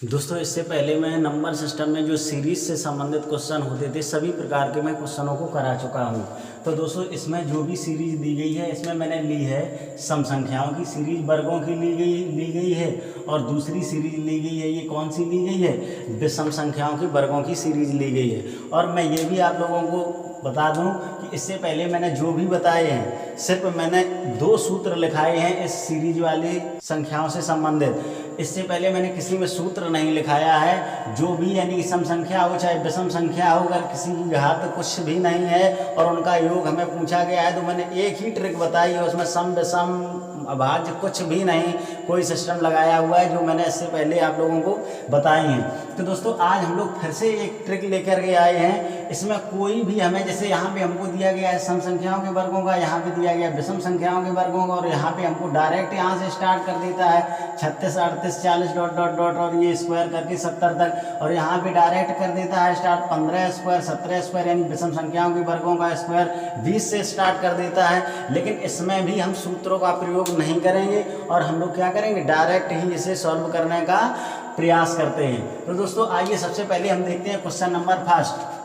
दोस्तों इससे पहले मैं नंबर सिस्टम में जो सीरीज से संबंधित क्वेश्चन होते थे सभी प्रकार के मैं क्वेश्चनों को करा चुका हूं। तो दोस्तों इसमें जो भी सीरीज दी गई है इसमें मैंने ली है सम संख्याओं की सीरीज, वर्गों की ली गई है और दूसरी सीरीज ली गई है, ये कौन सी ली गई है, विषम संख्याओं की वर्गों की सीरीज ली गई है। और मैं ये भी आप लोगों को बता दूं कि इससे पहले मैंने जो भी बताए हैं सिर्फ मैंने 2 सूत्र लिखाए हैं इस सीरीज वाली संख्याओं से संबंधित। इससे पहले मैंने किसी में सूत्र नहीं लिखाया है। जो भी यानी सम संख्या हो चाहे विषम संख्या हो, अगर किसी की घात कुछ भी नहीं है और उनका योग हमें पूछा गया है तो मैंने एक ही ट्रिक बताई है, उसमें सम विषम अभाज्य कुछ भी नहीं कोई सिस्टम लगाया हुआ है जो मैंने इससे पहले आप लोगों को बताई हैं। तो दोस्तों आज हम लोग फिर से एक ट्रिक लेकर के आए हैं। इसमें कोई भी हमें जैसे यहाँ पे हमको दिया गया है सम संख्याओं के वर्गों का, यहाँ पे दिया गया विषम संख्याओं के वर्गों का और यहाँ पे हमको डायरेक्ट यहाँ से स्टार्ट कर देता है 36, 38, 40 डॉट डॉट डॉट और ये स्क्वायर करके 70 तक, और यहाँ पे डायरेक्ट कर देता है स्टार्ट 15 स्क्वायर 17 स्क्वायर यानी विषम संख्याओं के वर्गों का स्क्वायर 20 से स्टार्ट कर देता है। लेकिन इसमें भी हम सूत्रों का प्रयोग नहीं करेंगे और हम लोग क्या करेंगे, डायरेक्ट ही इसे सॉल्व करने का प्रयास करते हैं। तो दोस्तों आइए सबसे पहले हम देखते हैं क्वेश्चन नंबर फर्स्ट।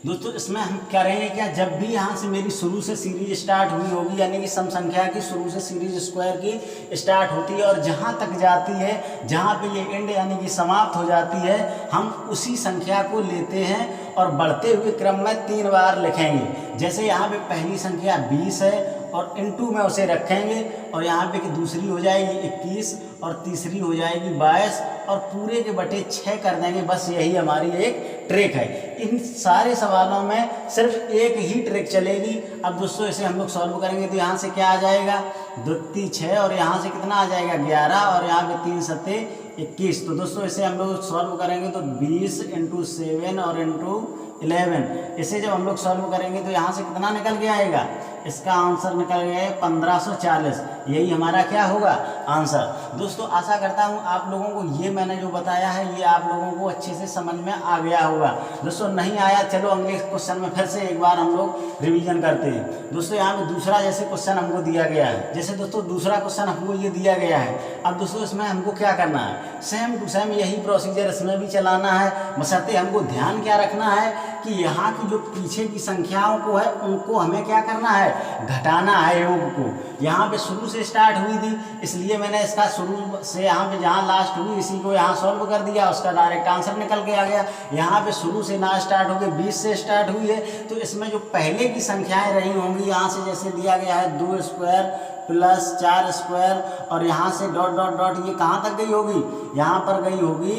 दोस्तों इसमें हम क्या करेंगे, क्या जब भी यहाँ से मेरी शुरू से सीरीज स्टार्ट हुई होगी यानी कि सम संख्या की शुरू से सीरीज स्क्वायर की स्टार्ट होती है और जहाँ तक जाती है, जहाँ पे ये एंड यानी कि समाप्त हो जाती है, हम उसी संख्या को लेते हैं और बढ़ते हुए क्रम में 3 बार लिखेंगे। जैसे यहाँ पे पहली संख्या 20 है और इनटू में उसे रखेंगे और यहाँ पे कि दूसरी हो जाएगी 21 और तीसरी हो जाएगी 22 और पूरे के बटे 6 कर देंगे। बस यही हमारी एक ट्रिक है। इन सारे सवालों में सिर्फ एक ही ट्रिक चलेगी। अब दोस्तों इसे हम लोग सॉल्व करेंगे तो यहाँ से क्या आ जाएगा, 2 3 6 और यहाँ से कितना आ जाएगा 11 और यहाँ पे 3 7 21। तो दोस्तों इसे हम लोग सॉल्व करेंगे तो 20 × 7 और × 11। इसे जब हम लोग सॉल्व करेंगे तो यहाँ से कितना निकल के आएगा, इसका आंसर निकल गया है 1540। यही हमारा क्या होगा आंसर। दोस्तों आशा करता हूँ आप लोगों को ये मैंने जो बताया है ये आप लोगों को अच्छे से समझ में आ गया होगा। दोस्तों नहीं आया चलो अगले क्वेश्चन में फिर से एक बार हम लोग रिवीजन करते हैं। दोस्तों यहाँ पे दूसरा जैसे क्वेश्चन हमको दिया गया है, जैसे दोस्तों दूसरा क्वेश्चन हमको ये दिया गया है। अब दोस्तों इसमें हमको क्या करना है, सेम टू सेम यही प्रोसीजर इसमें भी चलाना है। बशर्ते हमको ध्यान क्या रखना है कि यहाँ की जो पीछे की संख्याओं को है उनको हमें क्या करना है, घटाना है योग को। यहाँ पे शुरू से स्टार्ट हुई थी इसलिए मैंने इसका शुरू से यहाँ पे जहाँ लास्ट हुई इसी को यहाँ सॉल्व कर दिया, उसका डायरेक्ट आंसर निकल के आ गया। यहाँ पे शुरू से ना स्टार्ट हो गई 20 से स्टार्ट हुई है तो इसमें जो पहले की संख्याएं रही होंगी यहाँ से जैसे दिया गया है 2 स्क्वायर प्लस 4 स्क्वायर और यहाँ से डॉट डॉट डॉट ये कहाँ तक गई होगी, यहाँ पर गई होगी,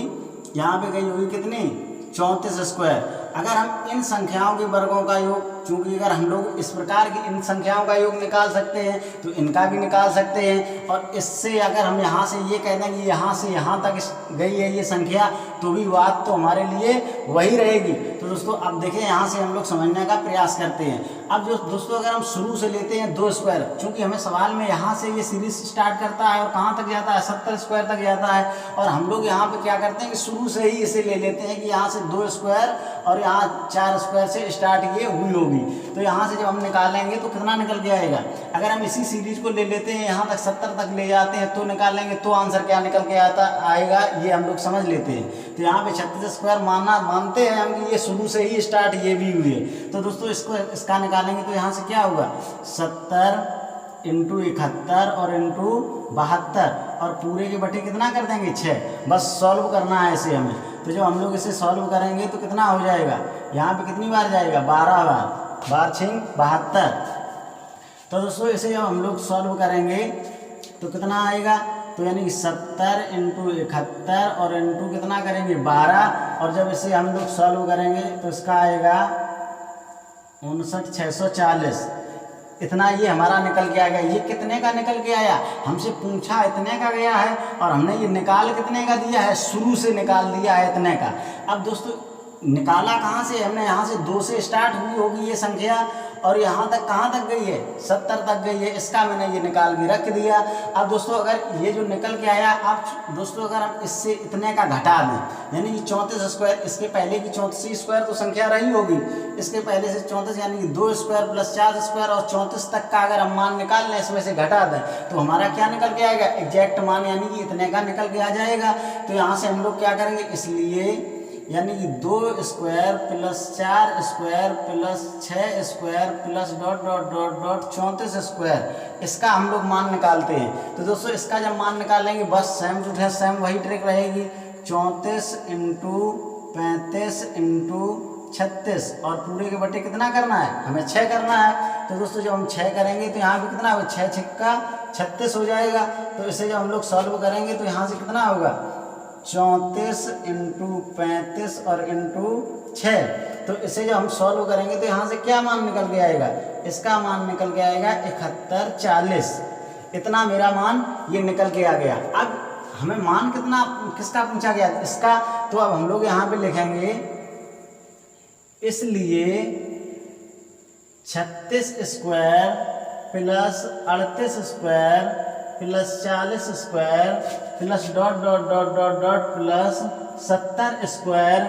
यहाँ पे गई होगी कितनी 34 स्क्वायर। अगर हम इन संख्याओं के वर्गों का योग, चूंकि अगर हम लोग इस प्रकार की इन संख्याओं का योग निकाल सकते हैं तो इनका भी निकाल सकते हैं। और इससे अगर हम यहाँ से ये कह दें कि यहाँ से यहाँ तक गई है ये संख्या तो भी बात तो हमारे लिए वही रहेगी। तो दोस्तों अब देखिए यहाँ से हम लोग समझने का प्रयास करते हैं। अब जो दोस्तों अगर हम शुरू से लेते हैं 2 स्क्वायर, चूंकि हमें सवाल में यहाँ से ये सीरीज स्टार्ट करता है और कहाँ तक जाता है 70 स्क्वायर तक जाता है और हम लोग यहाँ पे क्या करते हैं कि शुरू से ही इसे ले लेते हैं कि यहाँ से 2 स्क्वायर और यहाँ 4 स्क्वायर से स्टार्ट ये हुई होगी। तो यहाँ से जब हम निकालेंगे तो कितना निकल के आएगा, अगर हम इसी सीरीज को ले लेते हैं यहाँ तक 70 तक ले जाते हैं तो निकालेंगे तो आंसर क्या निकल के आएगा ये हम लोग समझ लेते हैं। तो यहाँ पे 36 स्क्वायर मानते हैं हम कि ये शुरू से ही स्टार्ट ये भी हुई है। तो दोस्तों इसका निकालेंगे तो यहाँ से क्या होगा 70 × 71 और × 72 और पूरे के बटे कितना कर देंगे 6। बस सॉल्व करना है इसे हमें। तो जब हम लोग इसे सॉल्व करेंगे तो कितना हो जाएगा, यहाँ पे कितनी बार जाएगा 12 बार 6 72। तो दोस्तों इसे जब हम लोग सॉल्व करेंगे तो कितना आएगा, तो यानी कि 70 × 71 और × कितना करेंगे 12 और जब इसे हम लोग सॉल्व करेंगे तो इसका आएगा 59640। इतना ये हमारा निकल के आ गया। ये कितने का निकल के आया, हमसे पूछा इतने का गया है और हमने ये निकाल कितने का दिया है, शुरू से निकाल दिया है इतने का। अब दोस्तों निकाला कहाँ से, हमने यहाँ से 2 से स्टार्ट हुई होगी ये संख्या और यहाँ तक कहाँ तक गई है, 70 तक गई है। इसका मैंने ये निकाल के रख दिया। अब दोस्तों अगर ये जो निकल के आया, अब दोस्तों अगर हम इससे इतने का घटा दें, यानी कि 34 स्क्वायर, इसके पहले की 34 स्क्वायर तो संख्या रही होगी, इसके पहले से 34 यानी कि 2 स्क्वायर प्लस 4 स्क्वायर और 34 तक का अगर हम मान निकाल लें, इसमें से घटा दें, तो हमारा क्या निकल के आएगा, एग्जैक्ट मान यानी कि इतने का निकल के आ जाएगा। तो यहाँ से हम लोग क्या करेंगे, इसलिए यानी कि 2 square plus 4 square plus 6 square plus dot dot dot dot 34 square, इसका हम लोग मान निकालते हैं। तो दोस्तों इसका जब मान निकालेंगे बस सेम टू सेम वही ट्रिक रहेगी, 34 इंटू 35 इंटू 36 और पूरे के बटे कितना करना है, हमें 6 करना है। तो दोस्तों जब हम 6 करेंगे तो यहाँ पे कितना होगा, 6 छक्का 36 हो जाएगा। तो इसे जब हम लोग सॉल्व करेंगे तो यहाँ से कितना होगा, 34 इंटू 35 और इंटू 6। तो इसे जब हम सॉल्व करेंगे तो यहाँ से क्या मान निकल के आएगा, इसका मान निकल के आएगा 7140। इतना मेरा मान ये निकल के आ गया। अब हमें मान कितना किसका पूछा गया, इसका। तो अब हम लोग यहाँ पे लिखेंगे, इसलिए 36 square plus 38 square plus 40 square plus dot dot dot dot dot plus 70 square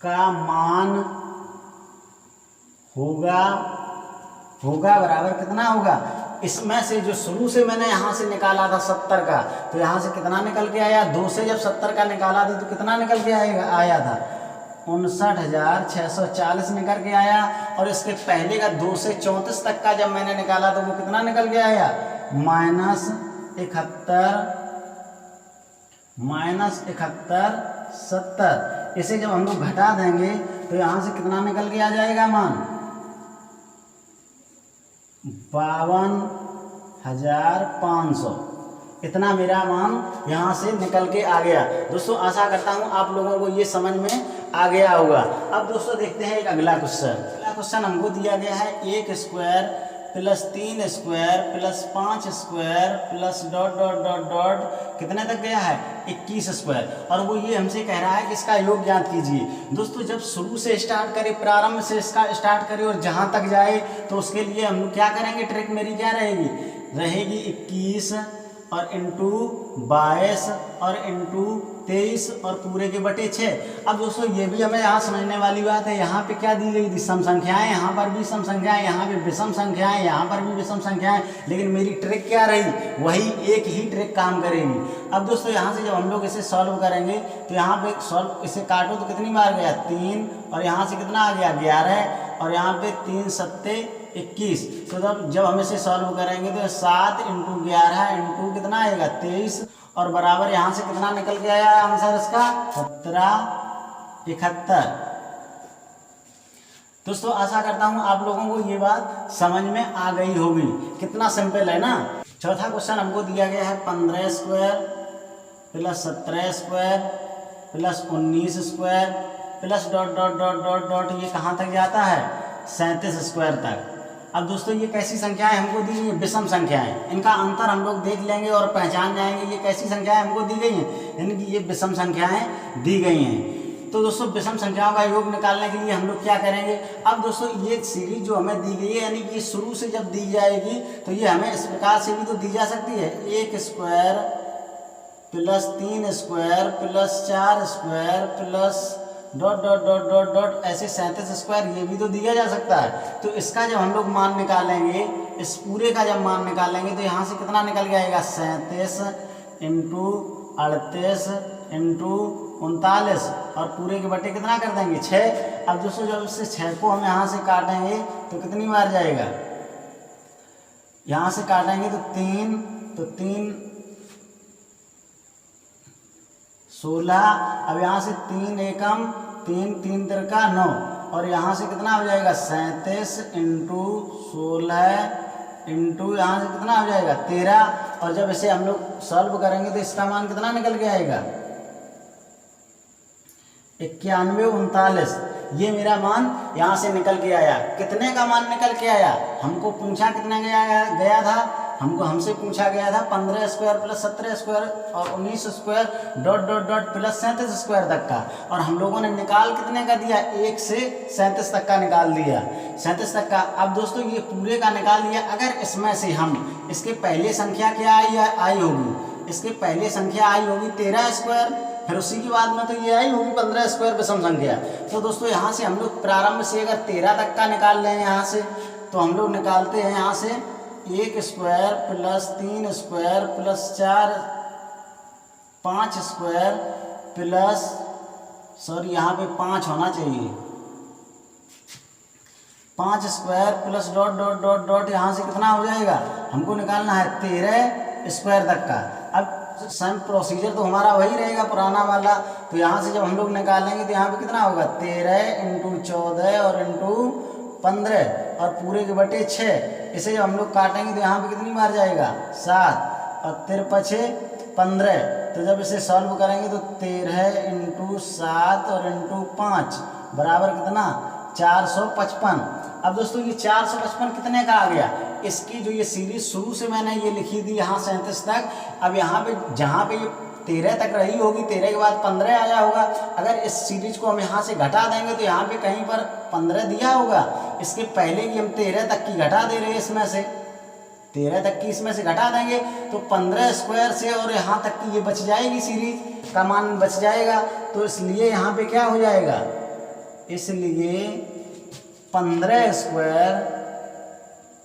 का मान होगा बराबर कितना होगा, इसमें से जो शुरू से मैंने यहाँ से निकाला था 70 का, तो यहाँ से कितना निकल के आया, 2 से जब 70 का निकाला था तो कितना निकल के आया था 59,640 निकल के आया। और इसके पहले का 2 से 34 तक का जब मैंने निकाला तो वो कितना निकल के आया, -71 70। इसे जब हम लोग घटा देंगे तो यहाँ से कितना निकल के आ जाएगा मान, 52,500। इतना मेरा मान यहाँ से निकल के आ गया। दोस्तों आशा करता हूँ आप लोगों को ये समझ में आ गया होगा। अब दोस्तों देखते हैं एक अगला क्वेश्चन। अगला क्वेश्चन हमको दिया गया है 1 square plus 3 square plus 5 square plus dot dot dot dot कितने तक गया है, 21 स्क्वायर। और वो ये हमसे कह रहा है कि इसका योग ज्ञात कीजिए। दोस्तों जब शुरू से स्टार्ट करें, प्रारंभ से इसका स्टार्ट करें और जहाँ तक जाए, तो उसके लिए हम क्या करेंगे, ट्रिक मेरी क्या रहेगी 21 और इंटू 22 और इंटू 23 और पूरे के बटे 6। अब दोस्तों ये भी हमें यहाँ समझने वाली बात है, यहाँ पे क्या दी गई थी, सम संख्याएं, यहाँ पर भी सम संख्याएं, यहाँ पे विषम संख्याएं, यहाँ पर भी विषम संख्याएं। लेकिन मेरी ट्रिक क्या रही, वही एक ही ट्रिक काम करेगी। अब दोस्तों यहाँ से जब हम लोग इसे सॉल्व करेंगे तो यहाँ पे सॉल्व, इसे काटो तो कितनी बार गया 3, और यहाँ से कितना आ गया 11, और यहाँ पे 3 सत्ते 21। तो जब हम इसे सॉल्व करेंगे तो 7 इंटू 11 इंटू कितना आएगा 23, और बराबर यहाँ से कितना निकल के आया आंसर इसका 1771। दोस्तों आशा करता हूँ आप लोगों को ये बात समझ में आ गई होगी। कितना सिंपल है ना। चौथा क्वेश्चन हमको दिया गया है 15 square plus 17 square plus 19 square plus dot dot dot dot dot, ये कहाँ तक जाता है 37 स्क्वायर तक। अब दोस्तों ये कैसी संख्याएं हमको दी गई हैं, विषम संख्याएं। इनका अंतर हम लोग देख लेंगे और पहचान जाएंगे ये कैसी संख्याएं हमको दी गई हैं, यानी कि ये विषम संख्याएं दी गई हैं। तो दोस्तों विषम संख्याओं का योग निकालने के लिए हम लोग क्या करेंगे। अब दोस्तों ये सीरीज जो हमें दी गई है, यानी कि शुरू से जब दी जाएगी तो ये हमें इस प्रकार से भी तो दी जा सकती है, 1 square plus 3 square plus 4 square plus dot dot dot dot dot ऐसे 37 स्क्वायर, ये भी तो दिया जा सकता है। तो इसका जब हम लोग मान निकालेंगे, इस पूरे का जब मान निकालेंगे तो यहाँ से कितना निकल के आएगा 37 इंटू 38 इंटू 39 और पूरे के बटे कितना कर देंगे 6। अब दोस्तों जब इससे 6 को हम यहाँ से काटेंगे तो कितनी बार जाएगा, यहाँ से काटेंगे तो 3 16। अब यहाँ से 3 एकम 3 3 तिरका 9, और यहाँ से कितना हो जाएगा 37 इंटू 16 इंटू यहाँ से कितना हो जाएगा 13। और जब इसे हम लोग सॉल्व करेंगे तो इसका मान कितना निकल के आएगा 9139। ये मेरा मान यहाँ से निकल के आया। कितने का मान निकल के आया, हमको पूछा कितना गया था हमसे पूछा गया था 15 स्क्वायर प्लस 17 स्क्वायर और 19 square dot dot dot plus 37 square तक का, और हम लोगों ने निकाल कितने का दिया, 1 से 37 तक का निकाल दिया, 37 तक का। अब दोस्तों ये पूरे का निकाल दिया। अगर इसमें से हम इसके पहले संख्या क्या आई होगी, इसके पहले संख्या आई होगी 13 स्क्वायर, फिर उसी के बाद में तो ये आई होगी 15 स्क्वायर विषम संख्या। तो दोस्तों यहाँ से हम लोग प्रारंभ से अगर 13 तक का निकाल लें यहाँ से, तो हम लोग निकालते हैं यहाँ से 1 square plus 3 square plus 5 square plus यहाँ पे 5 होना चाहिए, 5 square plus dot dot dot dot यहाँ से कितना हो जाएगा, हमको निकालना है 13 स्क्वायर तक का। अब सेम प्रोसीजर तो हमारा वही रहेगा पुराना वाला, तो यहाँ से जब हम लोग निकालेंगे तो यहाँ पे कितना होगा, 13 × 14 और × 15 और पूरे के बटे 6। इसे जब हम लोग काटेंगे तो यहाँ पे कितनी बार जाएगा, 7 और 3 × 15। तो जब इसे सॉल्व करेंगे तो 13 × 7 और × 5 बराबर कितना, 455। अब दोस्तों ये 455 कितने का आ गया, इसकी जो ये सीरीज शुरू से मैंने ये लिखी थी यहाँ 37 तक, अब यहाँ पे जहाँ पे ये 13 तक रही होगी, 13 के बाद 15 आया होगा, अगर इस सीरीज को हम यहाँ से घटा देंगे तो यहाँ पे कहीं पर 15 दिया होगा, इसके पहले की हम 13 तक की घटा दे रहे हैं, इसमें से 13 तक की इसमें से घटा देंगे तो 15 स्क्वायर से और यहाँ तक की ये बच जाएगी, सीरीज का मान बच जाएगा। तो इसलिए यहाँ पे क्या हो जाएगा, इसलिए 15 square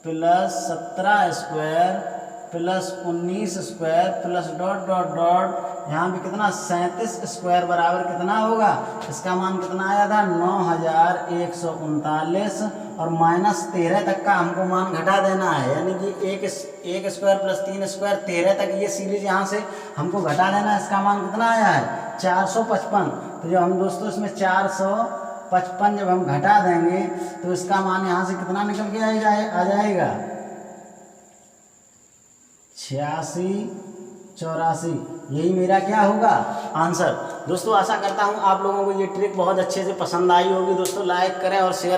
plus 17 square plus 19 square plus dot dot dot यहाँ पे कितना 37 स्क्वायर बराबर कितना होगा, इसका मान कितना आया था 9139 और -13 तक का हमको मान घटा देना है, यानी कि 1 स्क्वायर प्लस 3 स्क्वायर 13 तक ये सीरीज यहाँ से हमको घटा देना है। इसका मान कितना आया है 455। तो जब हम दोस्तों इसमें 455 जब हम घटा देंगे तो इसका मान यहाँ से कितना निकल के आ जाएगा 86 84। यही मेरा क्या होगा आंसर। दोस्तों आशा करता हूँ आप लोगों को ये ट्रिक बहुत अच्छे से पसंद आई होगी। दोस्तों लाइक करें और शेयर